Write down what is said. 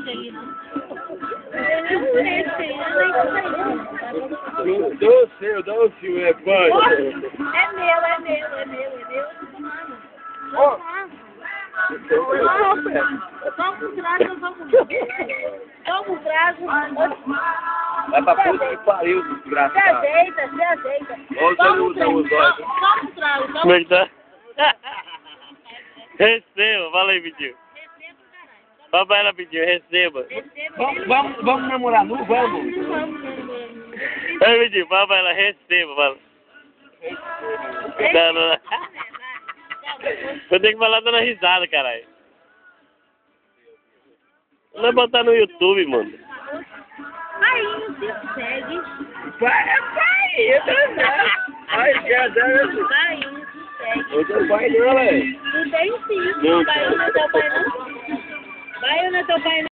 aí, não. Eu não conheço, Eu dou sim, é pai. É meu. Eu tô tomando. Vamos trago. Vai pra puta que pariu, desgraçado. Se azeita. Vamos trago. Como é que tá? Receba, fala aí, pediu. Papai ela pediu, receba. Vamos namorar, não vamos? Aí, pediu, papai ela receba, fala. Não. Eu tenho que falar dando risada, caralho. Não vai botar no YouTube, mano. Aí, não se segue. Pai, ai, já. Aí, não se segue. Eu tô pai não, velho. Tu tem sim. Não, Pai, não é teu pai, não. Pai, não é teu pai, não.